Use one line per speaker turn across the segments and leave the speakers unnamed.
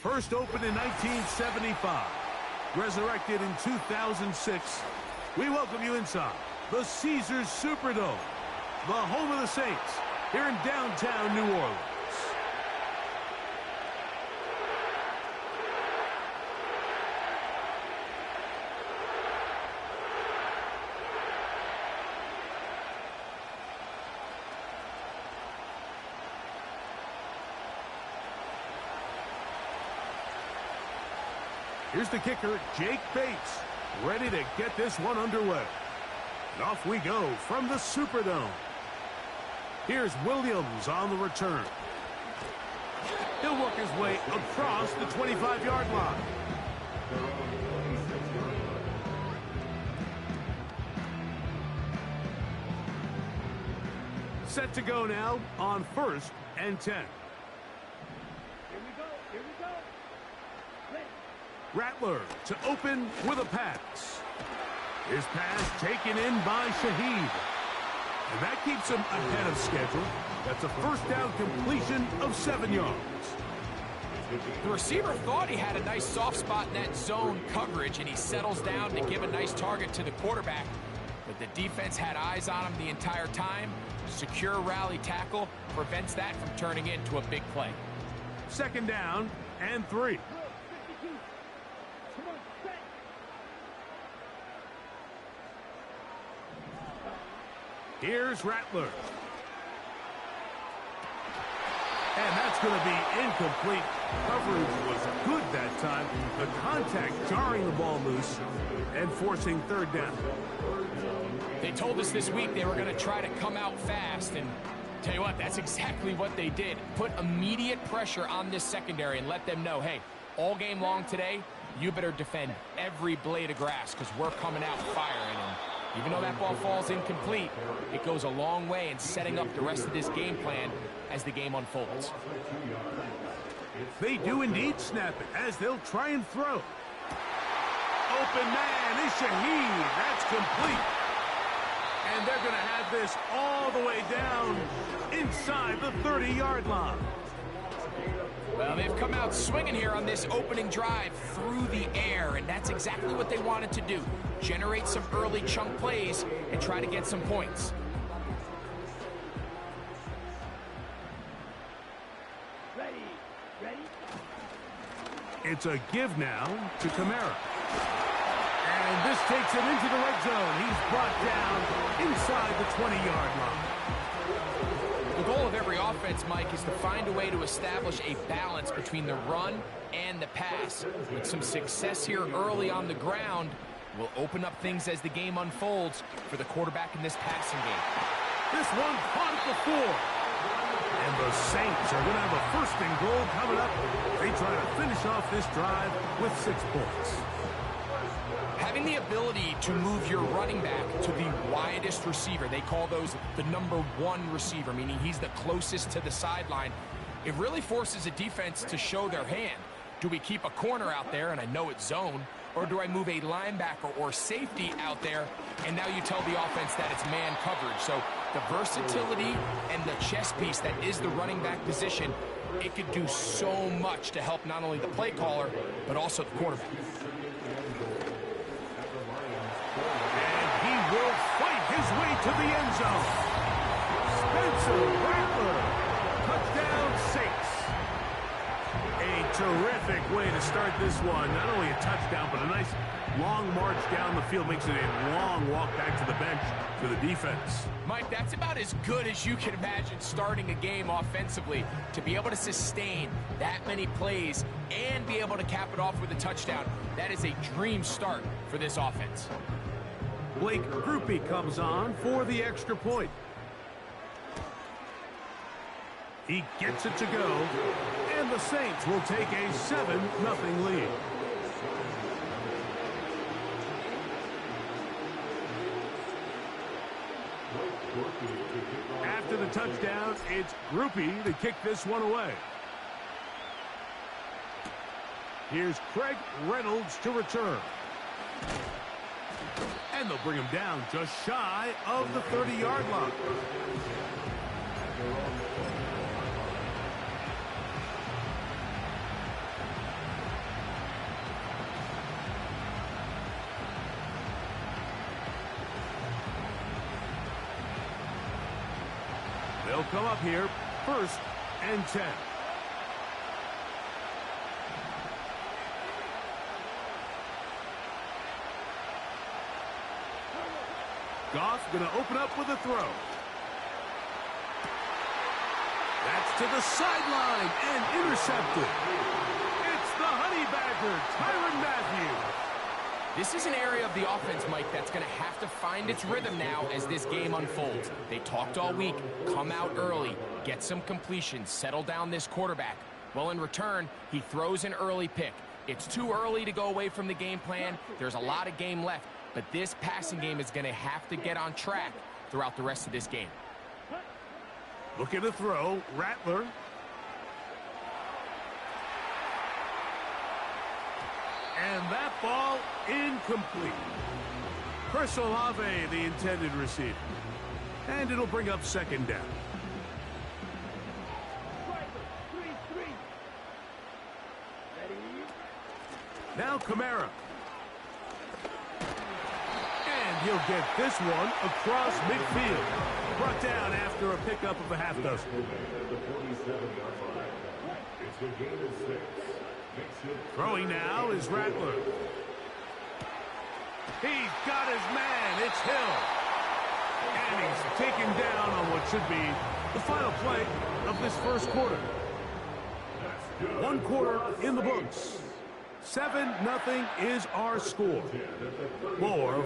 First opened in 1975, resurrected in 2006, we welcome you inside the Caesars Superdome, the home of the Saints, here in downtown New Orleans. Here's the kicker, Jake Bates, ready to get this one underway. And off we go from the Superdome. Here's Williams on the return. He'll work his way across the 25-yard line. Set to go now on 1st and 10. Rattler to open with a pass. His pass taken in by Shaheed. And that keeps him ahead of schedule. That's a first down completion of 7 yards.
The receiver thought he had a nice soft spot in that zone coverage, and he settles down to give a nice target to the quarterback. But the defense had eyes on him the entire time. Secure rally tackle prevents that from turning into a big play.
2nd down and 3. Here's Rattler. And that's going to be incomplete. Coverage was good that time. The contact jarring the ball loose and forcing 3rd down.
They told us this week they were going to try to come out fast, and tell you what, that's exactly what they did. Put immediate pressure on this secondary and let them know, hey, all game long today, you better defend every blade of grass because we're coming out firing. And even though that ball falls incomplete, it goes a long way in setting up the rest of this game plan as the game unfolds.
They do indeed snap it as they'll try and throw. Open man is Shaheed. That's complete. And they're going to have this all the way down inside the 30-yard line.
Well, they've come out swinging here on this opening drive through the air, and that's exactly what they wanted to do. Generate some early chunk plays and try to get some points.
It's a give now to Kamara. And this takes him into the red zone. He's brought down inside the 20-yard line.
The goal of every offense, Mike, is to find a way to establish a balance between the run and the pass. With some success here early on the ground, will open up things as the game unfolds for the quarterback in this passing game.
This one caught at the 4. And the Saints are going to have a 1st and goal coming up. They try to finish off this drive with 6 points.
Having the ability to move your running back to the widest receiver, they call those the number 1 receiver, meaning he's the closest to the sideline. It really forces a defense to show their hand. Do we keep a corner out there, and I know it's zone, or do I move a linebacker or safety out there, and now you tell the offense that it's man coverage? So the versatility and the chess piece that is the running back position, it could do so much to help not only the play caller, but also the quarterback.
And he will fight his way to the end zone. Spencer Rattler, touchdown Saints. A terrific way to start this one. Not only a touchdown, but a nice long march down the field. Makes it a long walk back to the bench for the defense.
Mike, that's about as good as you can imagine starting a game offensively. To be able to sustain that many plays and be able to cap it off with a touchdown, that is a dream start for this offense.
Blake Grupe comes on for the extra point. He gets it to go, and the Saints will take a 7-0 lead. After the touchdown, it's Grupe to kick this one away. Here's Craig Reynolds to return. And they'll bring him down just shy of the 30-yard line. They'll come up here, 1st and 10. Goff going to open up with a throw. That's to the sideline and intercepted. It's the Honey Badger, Tyrann Mathieu.
This is an area of the offense, Mike, that's going to have to find its rhythm now as this game unfolds. They talked all week, come out early, get some completions, settle down this quarterback. Well, in return, he throws an early pick. It's too early to go away from the game plan. There's a lot of game left, but this passing game is going to have to get on track throughout the rest of this game.
Looking to throw, Rattler. And that ball incomplete. Chris Olave, the intended receiver. And it'll bring up 2nd down. Now Kamara. And he'll get this one across midfield. Brought down after a pickup of a half dozen. Throwing now is Rattler. He's got his man. It's Hill. And he's taken down on what should be the final play of this 1st quarter. 1 quarter in the books. 7-0 is our score. More.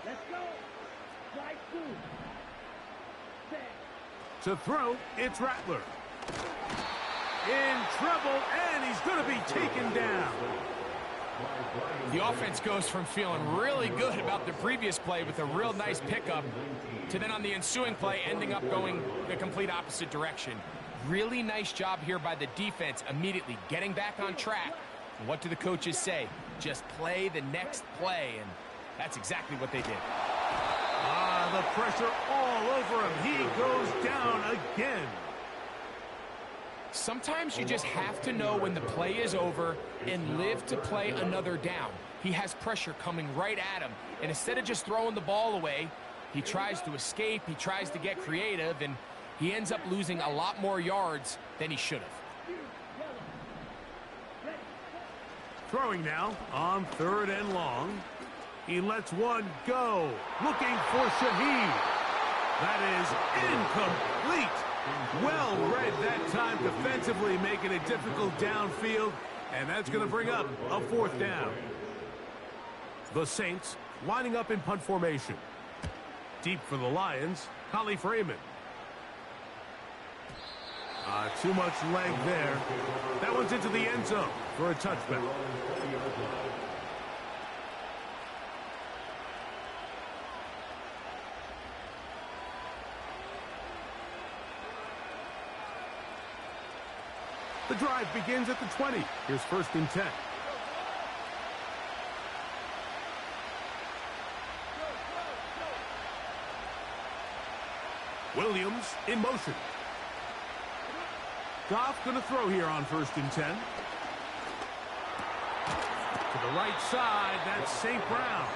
Let's go. Slide through.
To throw, it's Rattler. In trouble, and he's going to be taken down.
The offense goes from feeling really good about the previous play with a real nice pickup to then on the ensuing play ending up going the complete opposite direction. Really nice job here by the defense immediately getting back on track. And what do the coaches say? Just play the next play, and that's exactly what they did.
The pressure all over him. He goes down again.
Sometimes you just have to know when the play is over and live to play another down. He has pressure coming right at him, and instead of just throwing the ball away, he tries to escape, he tries to get creative, and he ends up losing a lot more yards than he should have.
Throwing now on 3rd and long. He lets one go. Looking for Shaheed. That is incomplete. Well read that time defensively, making it difficult downfield. And that's going to bring up a 4th down. The Saints lining up in punt formation. Deep for the Lions, Collie Freeman. Too much leg there. That one's into the end zone for a touchback. The drive begins at the 20. Here's 1st and 10. Williams in motion. Goff going to throw here on 1st and 10. To the right side, that's St. Brown.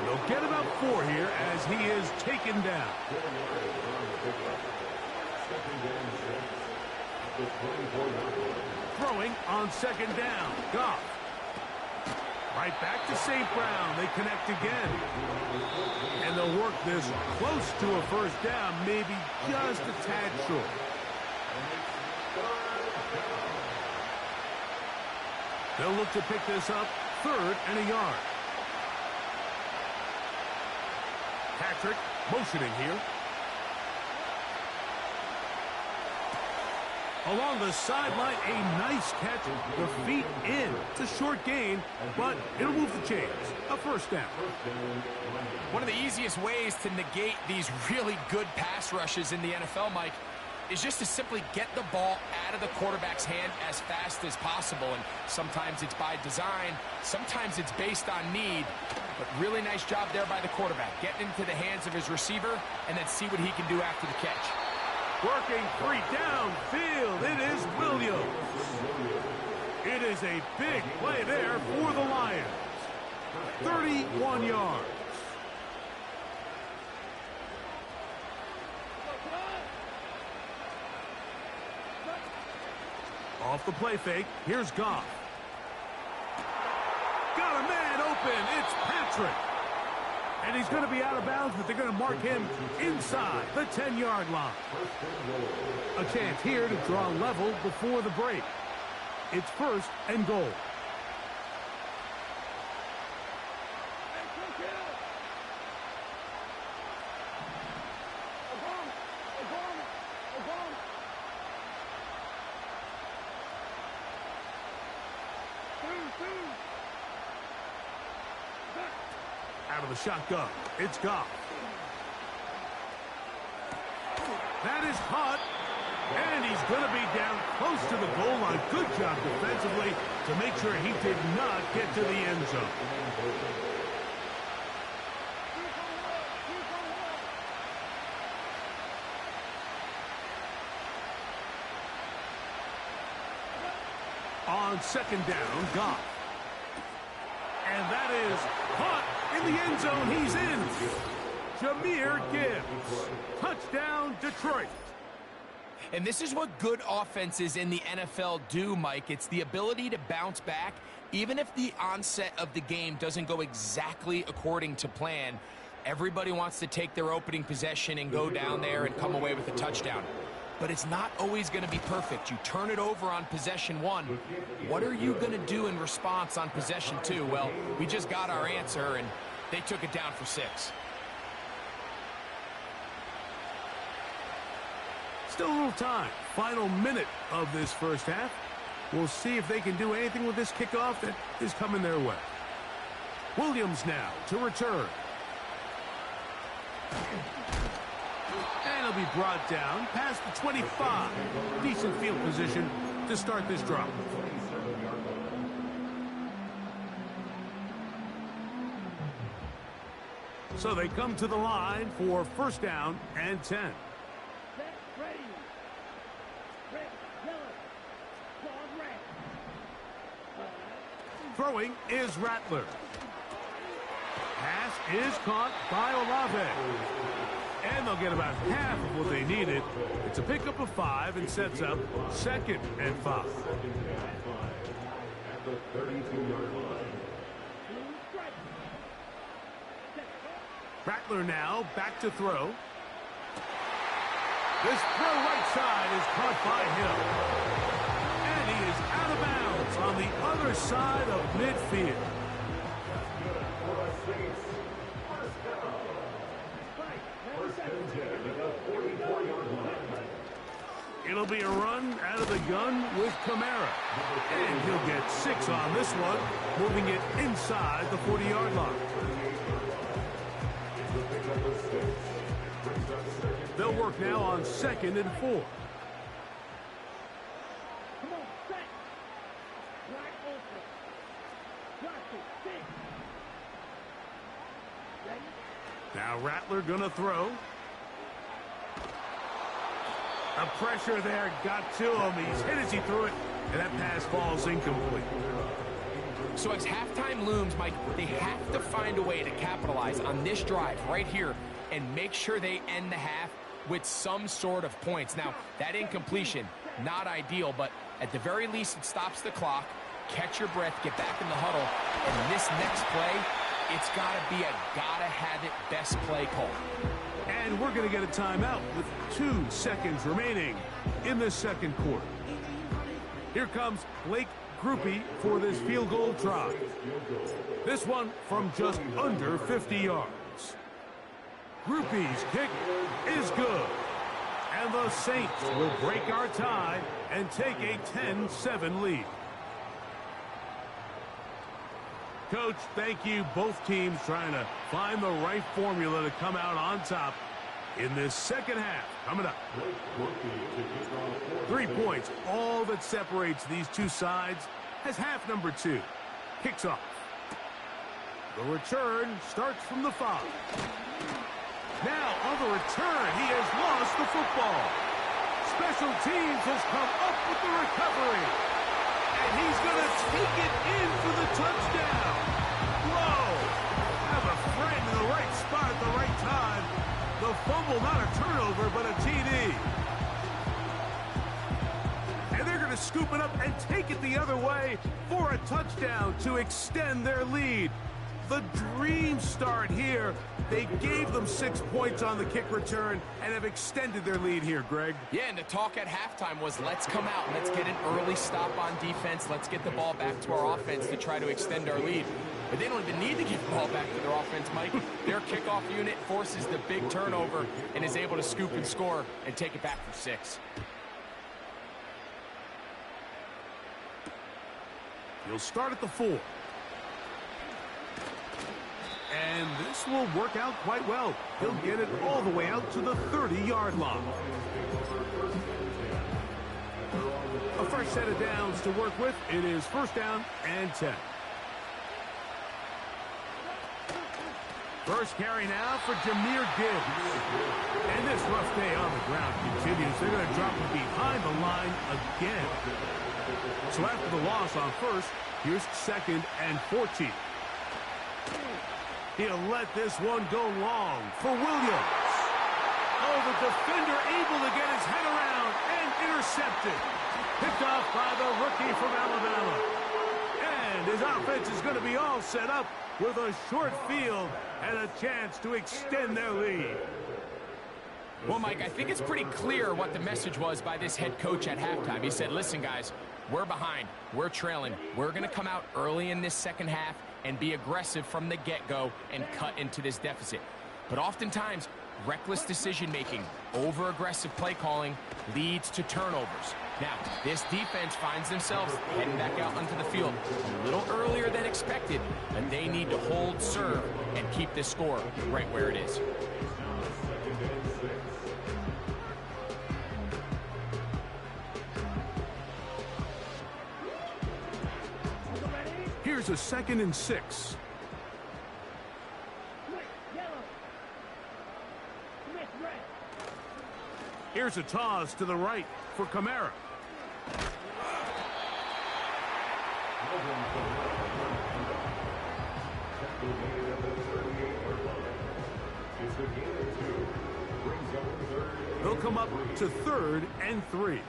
They'll get about 4 here as he is taken down. Throwing on 2nd down. Goff. Right back to St. Brown. They connect again. And they'll work this close to a 1st down, maybe just a tad short. They'll look to pick this up 3rd and a yard. Patrick motioning here. Along the sideline, a nice catch. The feet in. It's a short gain, but it'll move the chains. A 1st down.
One of the easiest ways to negate these really good pass rushes in the NFL, Mike, is just to simply get the ball out of the quarterback's hand as fast as possible. And sometimes it's by design, sometimes it's based on need. But really nice job there by the quarterback, getting into the hands of his receiver and then see what he can do after the catch.
Working three downfield. It is Williams. It is a big play there for the Lions. 31 yards. Off the play fake, here's Goff. Got a man open, it's Patrick. And he's going to be out of bounds, but they're going to mark him inside the 10-yard line. A chance here to draw level before the break. It's first and goal. Out of the shotgun, it's Goff. That is caught, and he's going to be down close to the goal line. Good job defensively to make sure he did not get to the end zone. On second down, Goff. And that is caught in the end zone. He's in. Jahmyr Gibbs. Touchdown, Detroit.
And this is what good offenses in the NFL do, Mike. It's the ability to bounce back, even if the onset of the game doesn't go exactly according to plan. Everybody wants to take their opening possession and go down there and come away with a touchdown. But it's not always going to be perfect. You turn it over on possession one. What are you going to do in response on possession two? Well, we just got our answer, and they took it down for 6.
Still a little time. Final minute of this first half. We'll see if they can do anything with this kickoff that is coming their way. Williams now to return. And he'll be brought down past the 25. Decent field position to start this drive. So they come to the line for first down and 10. Throwing is Rattler. Pass is caught by Olave. And they'll get about half of what they needed. It's a pickup of 5 and sets up second and 5. Rattler now back to throw. This throw right side is caught by Hill. And he is out of bounds on the other side of midfield. It'll be a run out of the gun with Kamara. And he'll get 6 on this one, moving it inside the 40-yard line. They'll work now on second and 4.
Come on, set. Wide open. Watch it. 6. Ready?
Now Rattler gonna throw. The pressure there got to him. He's hit as he threw it, and that pass falls incomplete.
So as halftime looms, Mike, they have to find a way to capitalize on this drive right here and make sure they end the half with some sort of points. Now, that incompletion, not ideal, but at the very least, it stops the clock. Catch your breath, get back in the huddle, and this next play, it's got to be a gotta-have-it best play call.
And we're going to get a timeout with 2 seconds remaining in the second quarter. Here comes Blake Grupe for this field goal try. This one from just under 50 yards. Grupe's kick is good. And the Saints will break our tie and take a 10-7 lead. Coach, thank you. Both teams trying to find the right formula to come out on top in this second half. Coming up. 3 points, all that separates these two sides as half number 2 kicks off. The return starts from the 5. Now on the return, he has lost the football. Special teams has come up with the recovery. And he's going to take it in for the touchdown. Whoa! Have a friend in the right spot at the right time. The fumble, not a turnover, but a TD. And they're going to scoop it up and take it the other way for a touchdown to extend their lead. The dream start here. They gave them 6 points on the kick return and have extended their lead here, Greg.
Yeah, and the talk at halftime was, let's come out, let's get an early stop on defense, let's get the ball back to our offense to try to extend our lead. But they don't even need to get the ball back to their offense, Mike. Their kickoff unit forces the big turnover and is able to scoop and score and take it back for 6.
He'll start at the 4. And this will work out quite well. He'll get it all the way out to the 30-yard line. A fresh set of downs to work with. It is first down and 10. First carry now for Jahmyr Gibbs. And this rough day on the ground continues. They're going to drop him behind the line again. So after the loss on first, here's second and 14. He'll let this one go long for Williams. Oh, the defender able to get his head around and intercepted. Picked off by the rookie from Alabama. And his offense is going to be all set up with a short field and a chance to extend their lead.
Well, Mike, I think it's pretty clear what the message was by this head coach at halftime. He said, listen, guys, we're behind. We're trailing. We're going to come out early in this second half and be aggressive from the get-go and cut into this deficit. But oftentimes, reckless decision-making, over-aggressive play calling leads to turnovers. Now, this defense finds themselves heading back out onto the field a little earlier than expected, and they need to hold serve and keep this score right where it is.
Here's a second and 6. Here's a toss to the right for Kamara. They'll come up to 3rd and 3.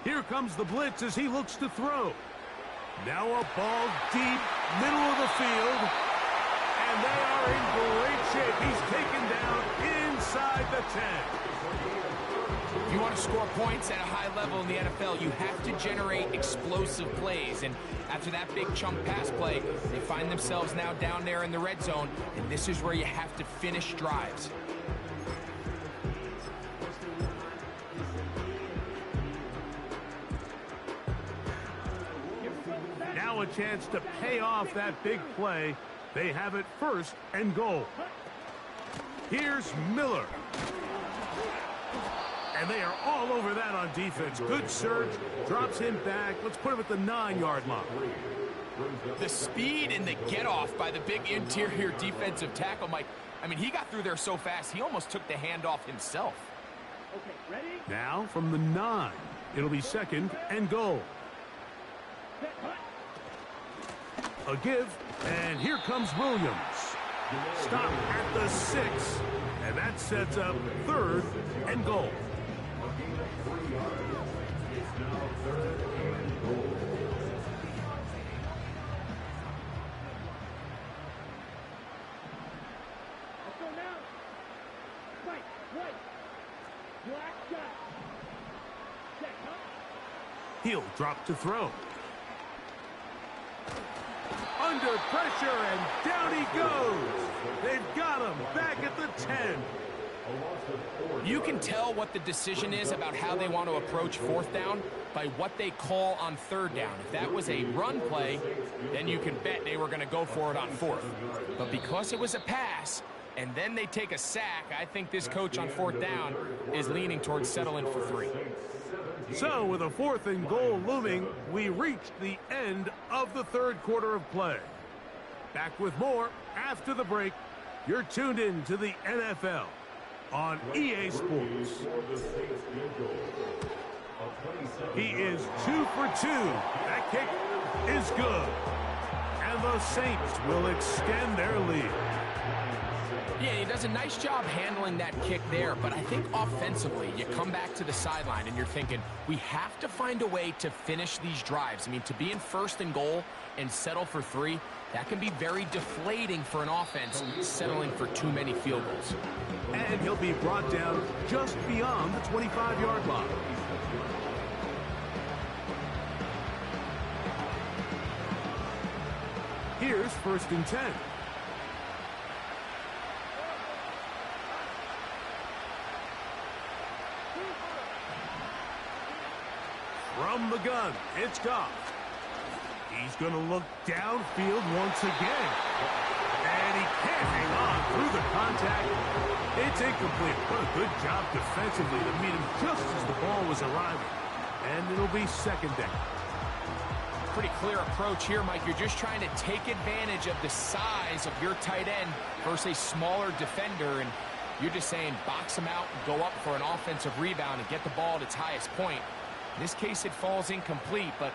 Here comes the blitz as he looks to throw. Now a ball deep, middle of the field. And they are in great shape. He's taken down inside the 10.
If you want to score points at a high level in the NFL, you have to generate explosive plays. And after that big chunk pass play, they find themselves now down there in the red zone. And this is where you have to finish drives.
Now a chance to pay off that big play. They have it 1st and goal. Here's Miller. And they are all over that on defense. Good surge, drops him back. Let's put him at the 9-yard line.
The speed and the get-off by the big interior defensive tackle, Mike. I mean, he got through there so fast, he almost took the handoff himself.
Okay, ready?
Now from the 9, it'll be 2nd and goal.
Set, hut.
A give, and here comes Williams. Stop at the 6, and that sets up 3rd and goal.
Let's go now. Right, right. Black shot. Set, hut.
He'll drop to throw. Under pressure, and down he goes. They've got him back at the 10.
You can tell what the decision is about how they want to approach 4th down by what they call on 3rd down. If that was a run play, then you can bet they were going to go for it on 4th. But because it was a pass, and then they take a sack, I think this coach on 4th down is leaning towards settling for 3.
So with a 4th and goal looming, we reach the end of the 3rd quarter of play. Back with more after the break. You're tuned in to the NFL on EA Sports. He is 2 for 2. That kick is good. And the Saints will extend their lead.
Yeah, he does a nice job handling that kick there, but I think offensively, you come back to the sideline and you're thinking, we have to find a way to finish these drives. I mean, to be in first and goal and settle for 3, that can be very deflating for an offense settling for too many field goals.
And he'll be brought down just beyond the 25-yard line. Here's 1st and 10. From the gun, it's Goff. He's going to look downfield once again. And he can't hang on through the contact. It's incomplete. What a good job defensively to meet him just as the ball was arriving. And it'll be 2nd down.
Pretty clear approach here, Mike. You're just trying to take advantage of the size of your tight end versus a smaller defender, and you're just saying box him out and go up for an offensive rebound and get the ball at its highest point. In this case, it falls incomplete, but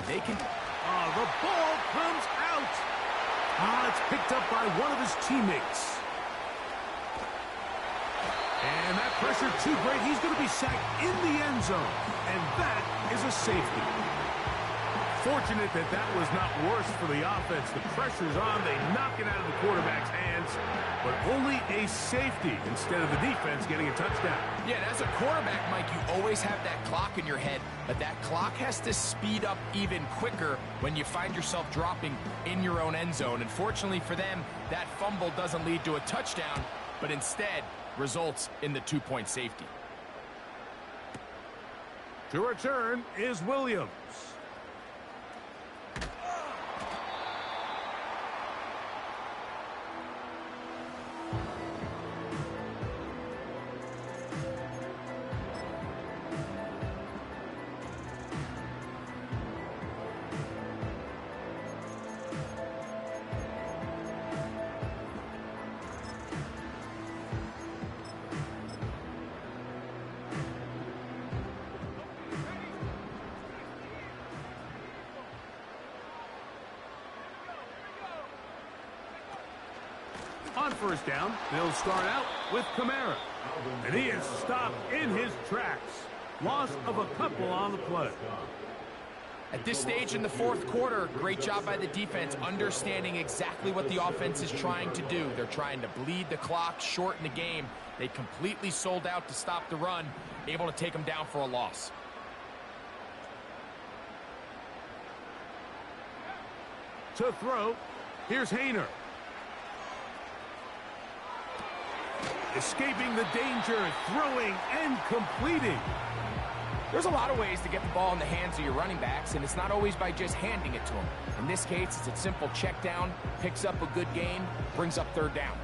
they can...
The ball comes out. It's picked up by one of his teammates. And that pressure too great. He's going to be sacked in the end zone, and that is a safety. Fortunate that that was not worse for the offense. The pressure's on. They knock it out of the quarterback's hands, but only a safety instead of the defense getting a touchdown.
Yeah, and as a quarterback, Mike, you always have that clock in your head, but that clock has to speed up even quicker when you find yourself dropping in your own end zone. And fortunately for them, that fumble doesn't lead to a touchdown, but instead results in the 2-point safety.
To return is Williams. On 1st down, they'll start out with Kamara. And he is stopped in his tracks. Loss of a couple on the play.
At this stage in the 4th quarter, great job by the defense, understanding exactly what the offense is trying to do. They're trying to bleed the clock, shorten the game. They completely sold out to stop the run, able to take them down for a loss.
To throw, here's Hayner. Escaping the danger, throwing and completing.
There's a lot of ways to get the ball in the hands of your running backs, and it's not always by just handing it to them. In this case, it's a simple check down, picks up a good gain, brings up 3rd down.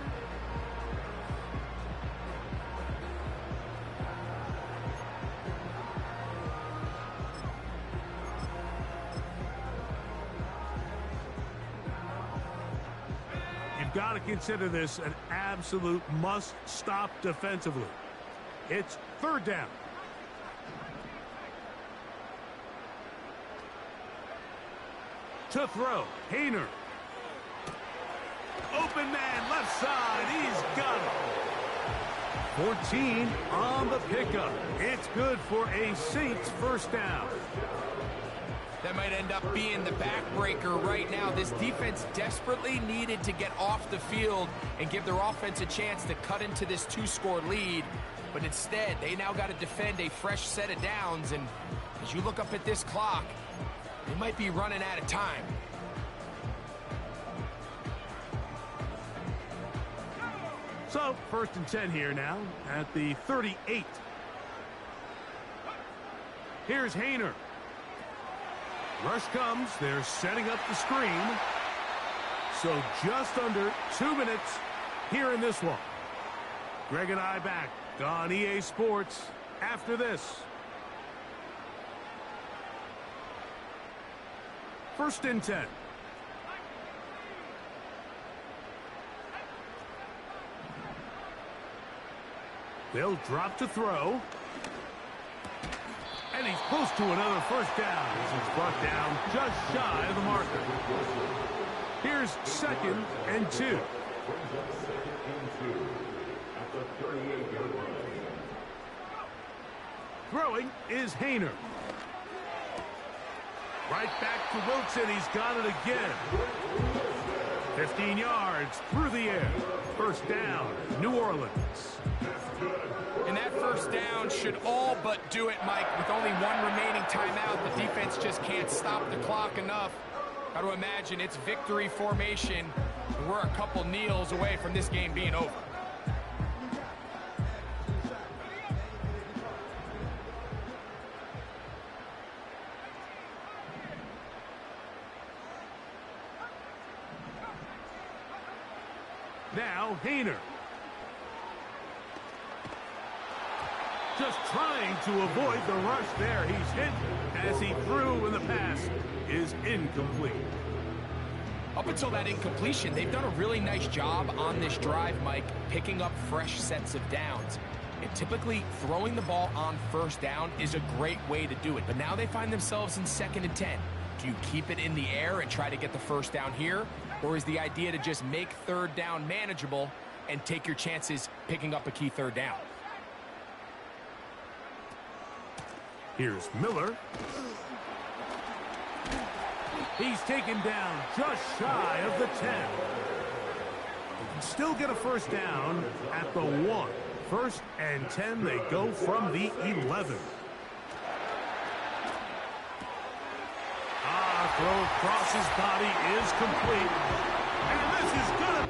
Got to consider this an absolute must-stop defensively. It's 3rd down. To throw, Hayner. Open man, left side, he's got it. 14 on the pickup. It's good for a Saints 1st down.
That might end up being the backbreaker right now. This defense desperately needed to get off the field and give their offense a chance to cut into this 2-score lead. But instead, they now got to defend a fresh set of downs. And as you look up at this clock, they might be running out of time.
So, 1st and 10 here now at the 38. Here's Hayner. Rush comes. They're setting up the screen. So just under 2 minutes here in this one. Greg and I back on EA Sports after this. 1st and 10. They'll drop to throw. And he's close to another first down as he's brought down just shy of the marker. Here's 2nd and 2. Throwing is Hayner. Right back to Wilson. He's got it again. 15 yards through the air. First down, New Orleans.
And that first down should all but do it, Mike. With only one remaining timeout, the defense just can't stop the clock enough. Got to imagine it's victory formation. We're a couple kneels away from this game being over.
Now, Hayner. Just trying to avoid the rush there. He's hit as he threw, and the pass is incomplete.
Up until that incompletion, they've done a really nice job on this drive, Mike, picking up fresh sets of downs. And typically, throwing the ball on first down is a great way to do it. But now they find themselves in 2nd and 10. Do you keep it in the air and try to get the first down here? Or is the idea to just make 3rd down manageable and take your chances picking up a key 3rd down?
Here's Miller. He's taken down just shy of the 10. They can still get a first down at the 1. 1st and 10, they go from the 11. Throw across his body is complete. And this is good.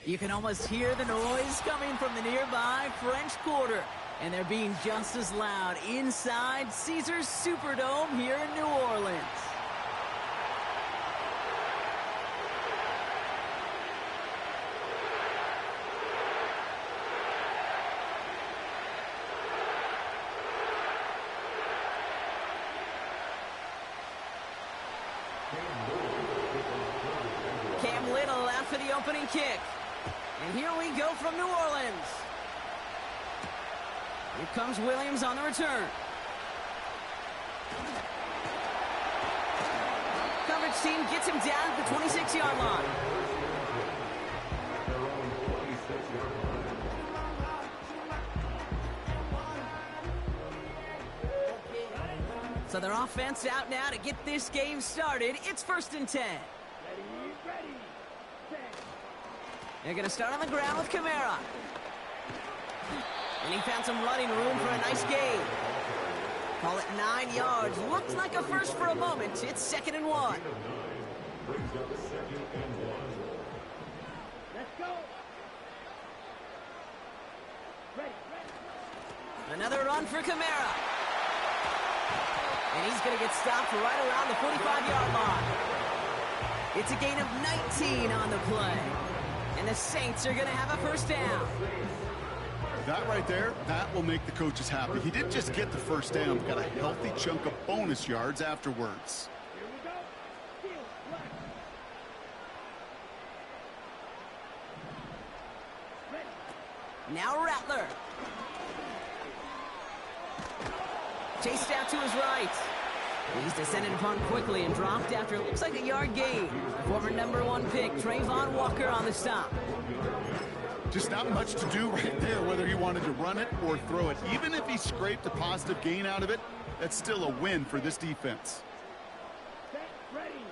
You can almost hear the noise coming from the nearby French Quarter. And they're being just as loud inside Caesars Superdome here in New Orleans. Cam Little after the opening kick. And here we go from New Orleans. Here comes Williams on the return. Coverage team gets him down at the 26-yard line. So their offense out now to get this game started. It's 1st and 10. They're going to start on the ground with Kamara. And he found some running room for a nice gain. Call it 9 yards. Looked like a first for a moment. It's 2nd and 1.
Let's go. Ready.
Another run for Kamara. And he's going to get stopped right around the 45-yard line. It's a gain of 19 on the play. And the Saints are going to have a first down.
That right there, that will make the coaches happy. He didn't just get the first down, but got a healthy chunk of bonus yards afterwards.
Here we go. Steal. Black. Ready.
Now Rattler. Chased out to his right. He's descended upon quickly and dropped after it looks like a yard gain. Former #1 pick, Trayvon Walker on the stop.
Just not much to do right there, whether he wanted to run it or throw it. Even if he scraped a positive gain out of it, that's still a win for this defense.
Set, ready.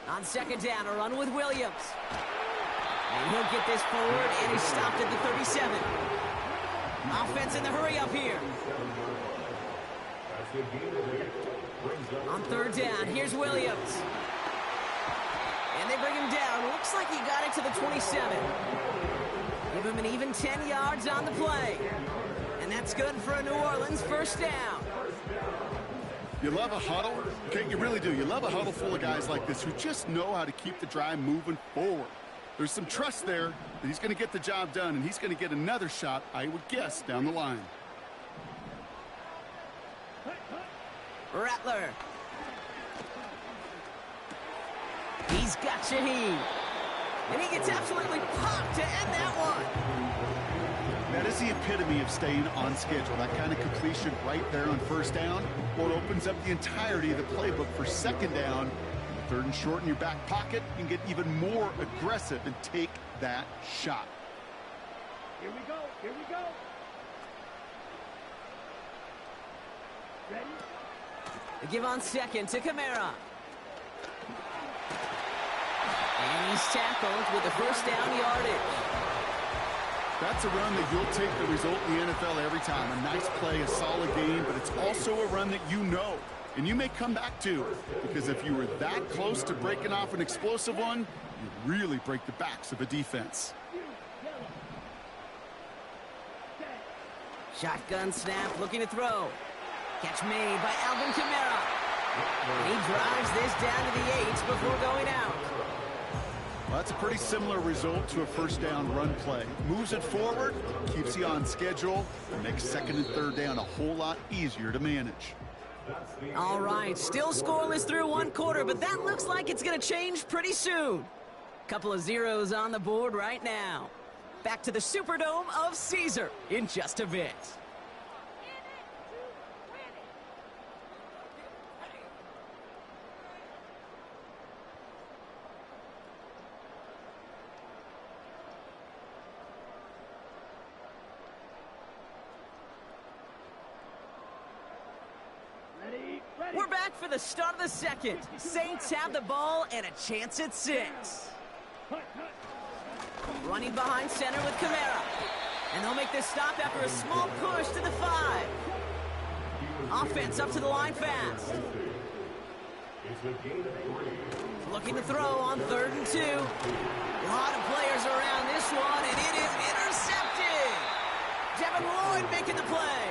On second down, a run with Williams. And he'll get this forward, and he's stopped at the 37. Offense in the hurry up here. On third down, here's Williams. And they bring him down. Looks like he got it to the 27. Give him an even 10 yards on the play. And that's good for a New Orleans first down.
You love a huddle? Okay, you really do. You love a huddle full of guys like this who just know how to keep the drive moving forward. There's some trust there that he's going to get the job done, and he's going to get another shot, I would guess, down the line.
Rattler. He's got Shaheed. And he gets absolutely popped to end that one.
That is the epitome of staying on schedule. That kind of completion right there on first down, or it opens up the entirety of the playbook for second down. Third and short in your back pocket, you can get even more aggressive and take that shot.
Here we go. Here we go. Ready?
They give on second to Kamara. And he's tackled with the first down yardage.
That's a run that you'll take the result in the NFL every time. A nice play, a solid game, but it's also a run that you know. And you may come back to, because if you were that close to breaking off an explosive one, you really break the backs of a defense.
Shotgun snap, looking to throw. Catch made by Alvin Kamara. And he drives this down to the 8 before going out.
Well, that's a pretty similar result to a first down run play. Moves it forward, keeps you on schedule, and makes second and third down a whole lot easier to manage.
All right, still scoreless through one quarter, but that looks like it's going to change pretty soon. Couple of zeros on the board right now. Back to the Superdome of Caesar in just a bit. We're back for the start of the second. Saints have the ball and a chance at 6. Running behind center with Kamara. And they'll make this stop after a small push to the 5. Offense up to the line fast. Looking to throw on 3rd and 2. A lot of players around this one, and it is intercepted. Devin Lloyd making the play.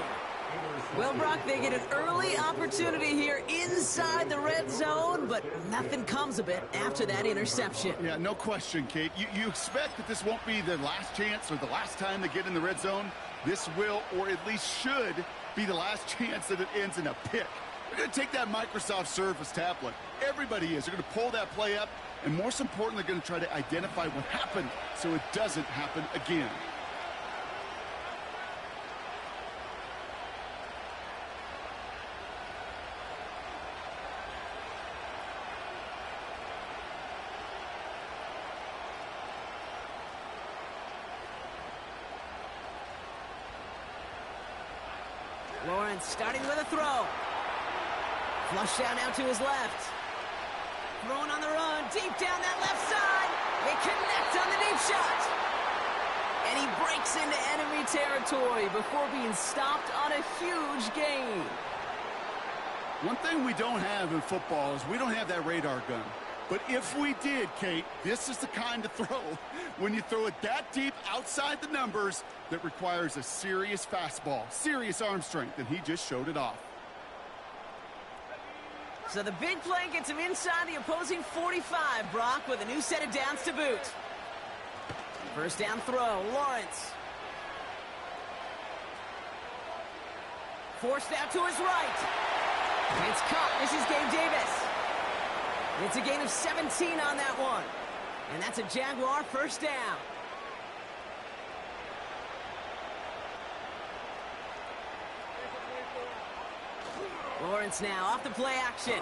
Well, Brock, they get an early opportunity here inside the red zone, but nothing comes of it after that interception.
Yeah, no question, Kate. You expect that this won't be the last chance or the last time they get in the red zone. This will, or at least should, be the last chance that it ends in a pick. They're going to take that Microsoft Surface tablet. Everybody is. They're going to pull that play up, and most importantly, they're going to try to identify what happened so it doesn't happen again.
Lawrence starting with a throw. Flush down now to his left. Throwing on the run, deep down that left side. They connect on the deep shot. And he breaks into enemy territory before being stopped on a huge gain.
One thing we don't have in football is we don't have that radar gun. But if we did, Kate, this is the kind of throw, when you throw it that deep outside the numbers, that requires a serious fastball, serious arm strength, and he just showed it off.
So the big play gets him inside the opposing 45, Brock, with a new set of downs to boot. First down throw, Lawrence. Forced out to his right. It's caught. This is Gabe Davis. It's a gain of 17 on that one. And that's a Jaguar first down. Lawrence now off the play action.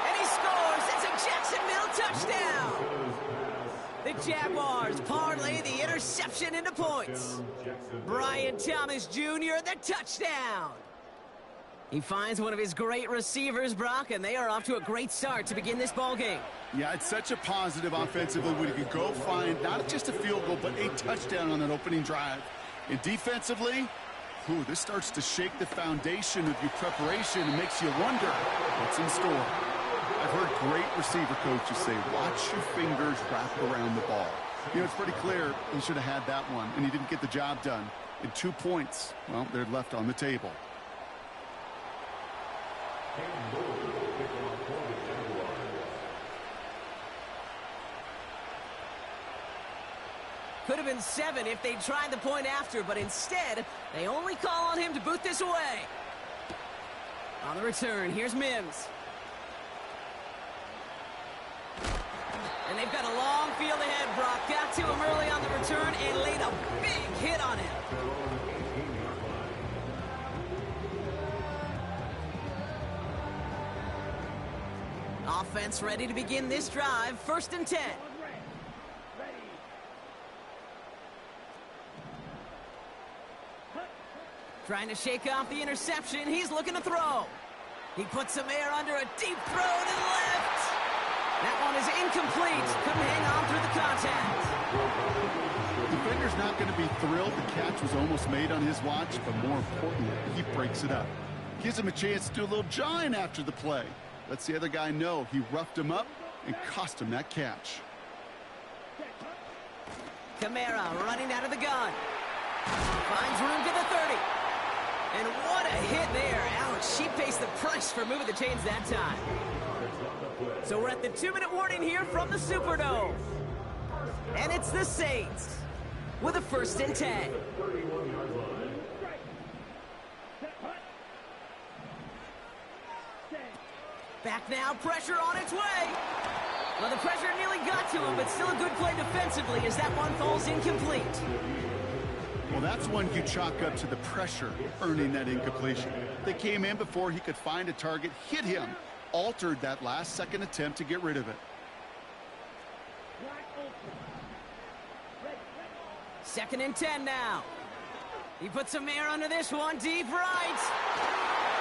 And he scores. It's a Jacksonville touchdown. The Jaguars parlay the interception into points. Brian Thomas Jr., the touchdown. He finds one of his great receivers, Brock, and they are off to a great start to begin this ballgame.
Yeah, it's such a positive offensively when you can go find not just a field goal, but a touchdown on that opening drive. And defensively, this starts to shake the foundation of your preparation and makes you wonder what's in store. I've heard great receiver coaches say, watch your fingers wrap around the ball. You know, it's pretty clear he should have had that one, and he didn't get the job done. And 2 points, well, they're left on the table.
Could have been 7 if they'd tried the point after, but instead, they only call on him to boot this away. On the return, here's Mims. And they've got a long field ahead, Brock. Got to him early on the return and laid a big hit on him. Offense ready to begin this drive. 1st and 10. Trying to shake off the interception. He's looking to throw. He puts some air under a deep throw to the left. That one is incomplete. Couldn't hang on through the contact.
Defender's not going to be thrilled the catch was almost made on his watch, but more importantly, he breaks it up. Gives him a chance to do a little jawing after the play. Lets the other guy know he roughed him up and cost him that catch.
Kamara running out of the gun. Finds room to the 30. And what a hit there. Ouch, she pays the price for moving the chains that time. So we're at the 2-minute warning here from the Superdome. And it's the Saints with a 1st and 10. Back now, pressure on its way. Well, the pressure nearly got to him, but still a good play defensively as that one falls incomplete.
Well, that's one you chalk up to the pressure earning that incompletion. They came in before he could find a target, hit him, altered that last-second attempt to get rid of it.
2nd and 10 now. He puts some air under this one, deep right.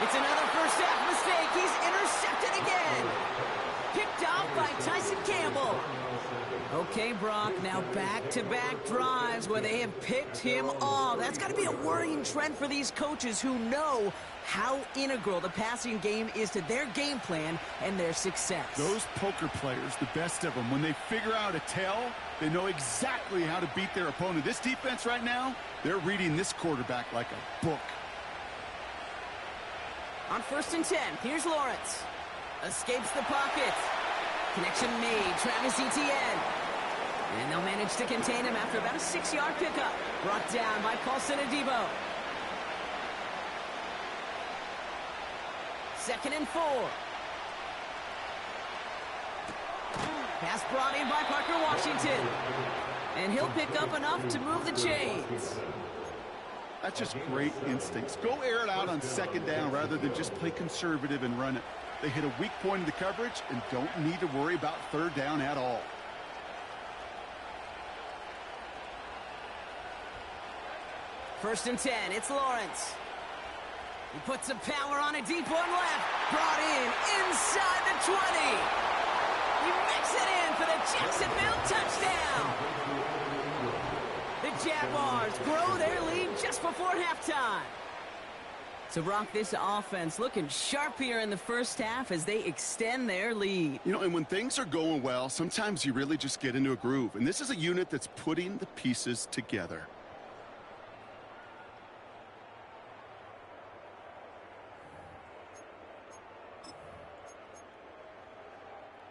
It's another first-half mistake. He's intercepted again. Picked off by Tyson Campbell. Okay, Brock, now back-to-back drives where they have picked him off. That's got to be a worrying trend for these coaches who know how integral the passing game is to their game plan and their success.
Those poker players, the best of them, when they figure out a tell, they know exactly how to beat their opponent. This defense right now, they're reading this quarterback like a book.
On 1st and 10, here's Lawrence. Escapes the pocket. Connection made, Travis Etienne. And they'll manage to contain him after about a 6-yard pickup. Brought down by Paulson Adebo. 2nd and 4. Pass brought in by Parker Washington. And he'll pick up enough to move the chains.
That's just great instincts. Go air it out on 2nd down rather than just play conservative and run it. They hit a weak point in the coverage and don't need to worry about 3rd down at all.
First and 10, it's Lawrence. He puts some power on a deep one left. Brought in inside the 20. He makes it in for the Jacksonville touchdown. The Jaguars grow their lead just before halftime. So, Brock, this offense looking sharp here in the first half as they extend their lead.
You know, and when things are going well, sometimes you really just get into a groove. And this is a unit that's putting the pieces together.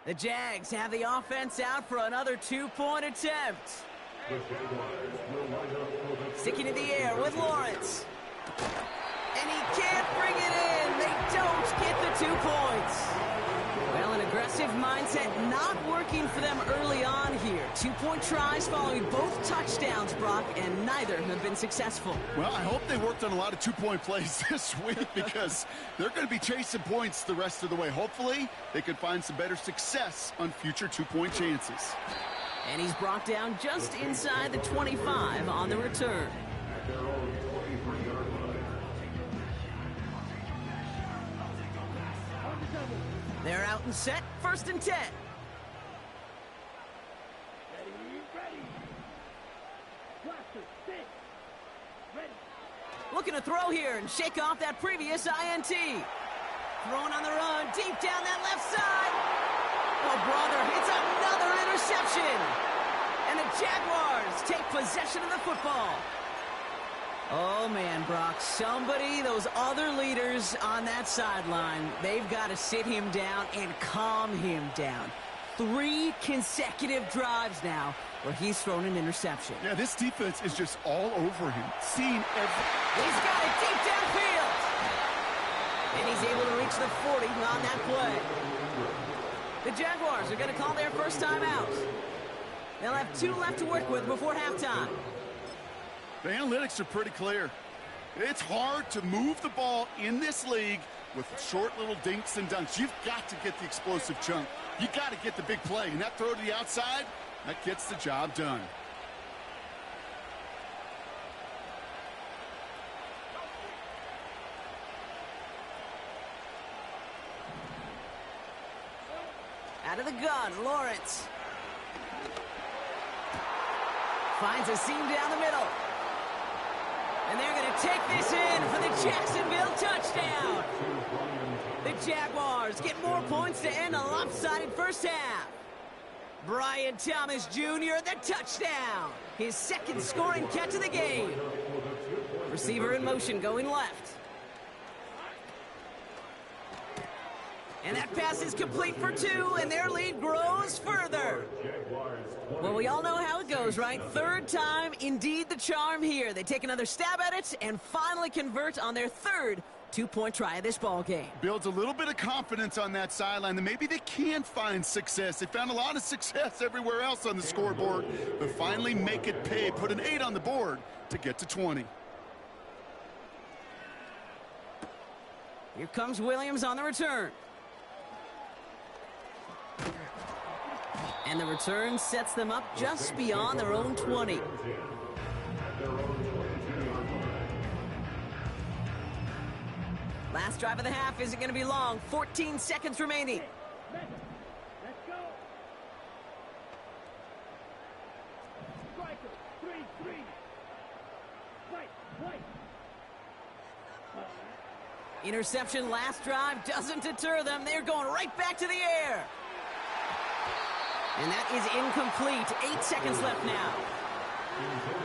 The Jags have the offense out for another 2-point attempt. Sticking in the air with Lawrence. And he can't bring it in. They don't get the 2 points. Well, an aggressive mindset not working working for them early on here. 2-point tries following both touchdowns, Brock, and neither have been successful.
Well, I hope they worked on a lot of 2-point plays this week because they're going to be chasing points the rest of the way. Hopefully, they can find some better success on future 2-point chances.
And he's brought down just inside the 25 on the return. They're out and set, 1st and 10.
Ready. Blaster, stick. Ready.
Looking to throw here and shake off that previous INT. Throwing on the run, deep down that left side. Oh, brother, it's another interception. And the Jaguars take possession of the football. Oh, man, Brock, those other leaders on that sideline, they've got to sit him down and calm him down. 3 consecutive drives now where he's thrown an interception.
Yeah, this defense is just all over him. Seeing every...
He's got it deep downfield. And he's able to reach the 40 on that play. The Jaguars are going to call their first time out. They'll have 2 left to work with before halftime.
The analytics are pretty clear. It's hard to move the ball in this league with short little dinks and dunks. You've got to get the explosive chunk. You got to get the big play. And that throw to the outside, that gets the job done.
Out of the gun, Lawrence. Finds a seam down the middle. And they're going to take this in for the Jacksonville touchdown. The Jaguars get more points to end a lopsided first half. Brian Thomas Jr., the touchdown. His 2nd scoring catch of the game. Receiver in motion going left. And that pass is complete for 2, and their lead grows further. Well, we all know how it goes, right? 3rd time, indeed the charm here. They take another stab at it and finally convert on their 3rd 2-point try of this ball game.
Builds a little bit of confidence on that sideline that maybe they can find success. They found a lot of success everywhere else on the scoreboard, but finally make it pay. Put an 8 on the board to get to 20.
Here comes Williams on the return. And the return sets them up just beyond their own 20. Last drive of the half isn't going to be long. 14 seconds remaining.
Let's go. Striker, 3-3. White.
Interception last drive doesn't deter them. They're going right back to the air. And that is incomplete. 8 seconds left now.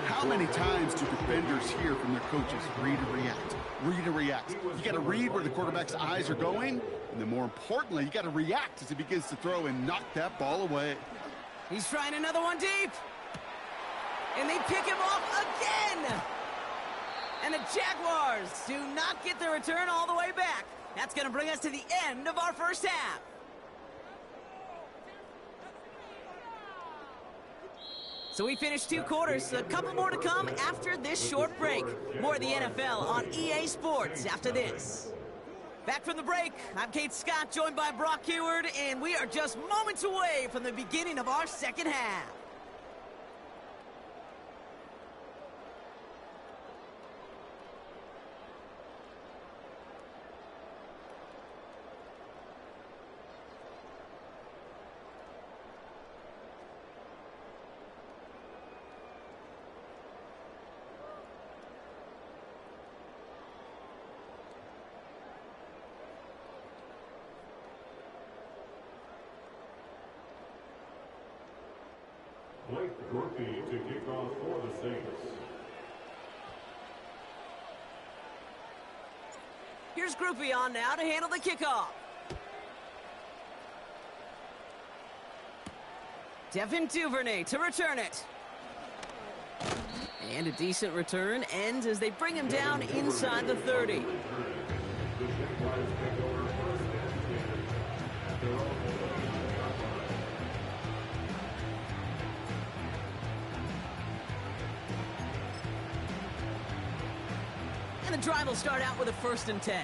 How many times do defenders hear from their coaches, read and react, read and react? You got to read where the quarterback's eyes are going, and then more importantly, you got to react as he begins to throw and knock that ball away.
He's trying another one deep. And they pick him off again. And the Jaguars do not get the return all the way back. That's going to bring us to the end of our first half. So we finished 2 quarters. A couple more to come after this short break. More of the NFL on EA Sports after this. Back from the break, I'm Kate Scott, joined by Brock Heward, and we are just moments away from the beginning of our second half.
Blake Groupie to kick off for the Saints.
Here's Groupie on now to handle the kickoff. Devin Duvernay to return it. And a decent return ends as they bring him down inside the 30. drive will start out with a 1st and 10.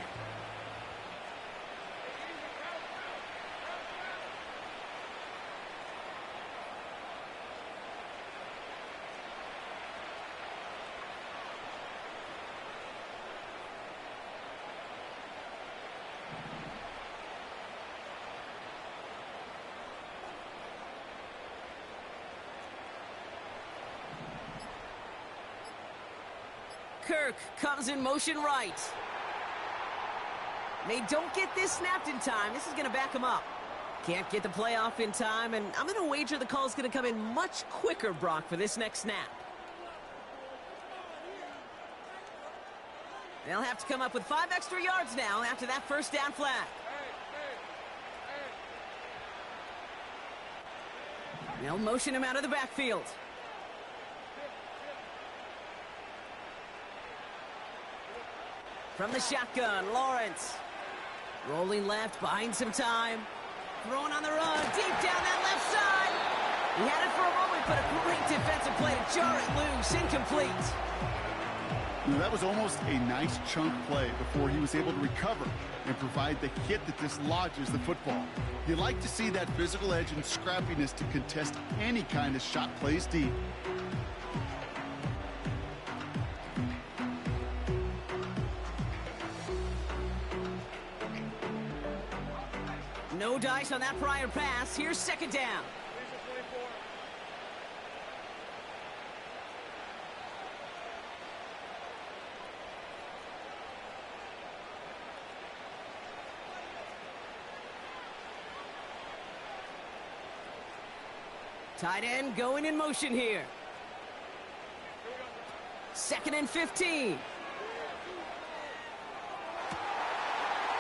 Kirk comes in motion right. They don't get this snapped in time. This is going to back him up. Can't get the play off in time, and I'm going to wager the call is going to come in much quicker, Brock, for this next snap. They'll have to come up with 5 extra yards now after that 1st down flag. They'll motion him out of the backfield. From the shotgun, Lawrence. Rolling left, buying some time. Throwing on the run, deep down that left side. He had it for a moment, but a great defensive play to jar it loose. Incomplete.
Now, that was almost a nice chunk play before he was able to recover and provide the hit that dislodges the football. You like to see that physical edge and scrappiness to contest any kind of shot plays deep.
No dice on that prior pass. Here's 2nd down. Tight end going in motion here. 2nd and 15.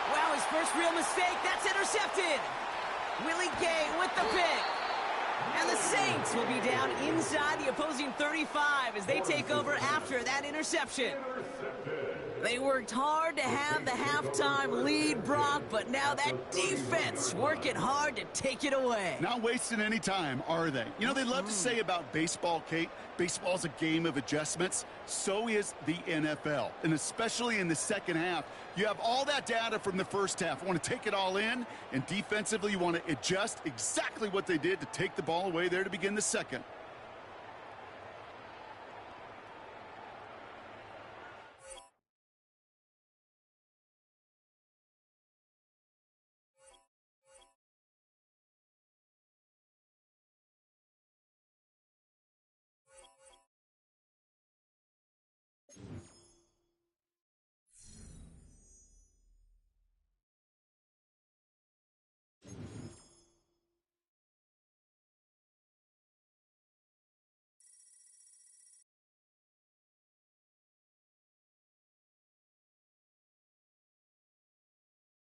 Wow, his first real mistake. That's intercepted. Willie Gay with the pick. And the Saints will be down inside the opposing 35 as they take over after that interception. They worked hard to have the halftime lead, Brock, but now that defense working hard to take it away.
Not wasting any time, are they? You know, they love to say about baseball, Kate, baseball's a game of adjustments. So is the NFL, and especially in the second half. You have all that data from the first half. You want to take it all in, and defensively you want to adjust exactly what they did to take the ball away there to begin the second.